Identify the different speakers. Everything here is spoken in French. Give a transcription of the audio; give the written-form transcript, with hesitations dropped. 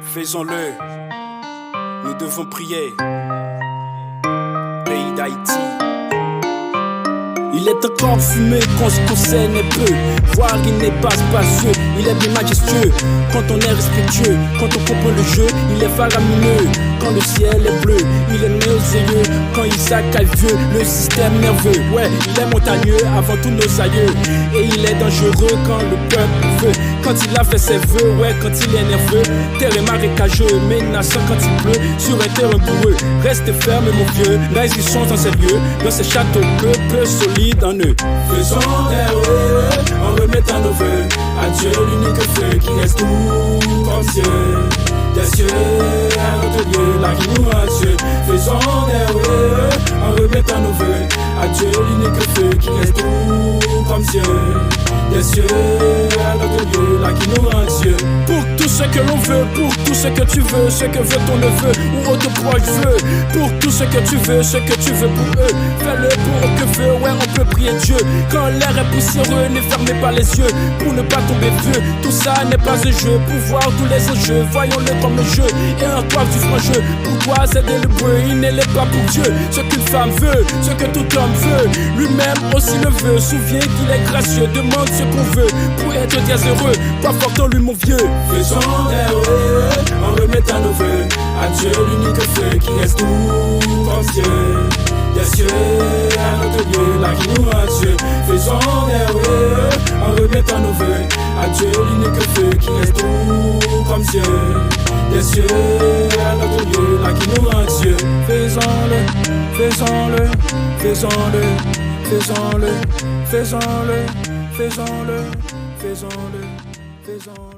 Speaker 1: Faisons-le, nous devons prier. Pays d'Haïti. Il est encore fumé quand ce qu'on sait n'est peu. Voir il n'est pas spacieux, il est bien majestueux. Quand on est respectueux, quand on comprend le jeu, il est faramineux. Quand le ciel est bleu, il est nauséeux. Quand Isaac a vieux, le système nerveux. Ouais, il est montagneux avant tous nos aïeux. Et il est dangereux quand le peuple veut. Quand il a fait ses vœux, ouais, quand il est nerveux. Terre marécageux, menaçant quand il pleut. Sur un terrain boueux, reste ferme mon vieux. Là ils sont dans ces lieux, dans ces châteaux peu solides en eux. Faisons des vœux, en remettant nos vœux à Dieu l'unique feu qui reste tout comme cieux. Des cieux à notre Dieu, là qui nous rend Dieu. Faisons des vœux, en remettant nos vœux à Dieu l'unique feu qui reste tout comme cieux. Des cieux à notre Dieu, là qui nous rend Dieu. Pour tout ce que l'on veut, pour tout ce que tu veux, ce que veut ton neveu ou autre proche veut. Pour tout ce que tu veux, ce que tu veux pour eux. Fais-le pour que veut, ouais on peut prier Dieu. Quand l'air est poussiéreux, ne fermez pas les yeux pour ne pas tomber vieux. Tout ça n'est pas un jeu, pour voir tous les enjeux, voyons-le comme un jeu. Et un toit du franc jeu, pour toi c'est délibéré, il ne l'est pas pour Dieu. Ce qu'une femme veut, ce que tout homme veut, lui-même aussi le veut. Souviens qu'il est gracieux, demande ce qu'on veut pour être bien heureux. Quoi fort en lui mon vieux. Faisons des vœux, en remettant nos vœux à Dieu l'unique feu qui reste tout comme cieux. Des cieux à notre Dieu, là qui nous rend Dieu. Faisons des vœux, en remettant nos vœux à Dieu l'unique feu qui reste tout comme cieux. Des cieux à notre Dieu, là qui nous rend Dieu. Faisons-le, faisons-le, faisons-le, faisons-le, faisons-le, faisons-le, faisons-le, faisons-le.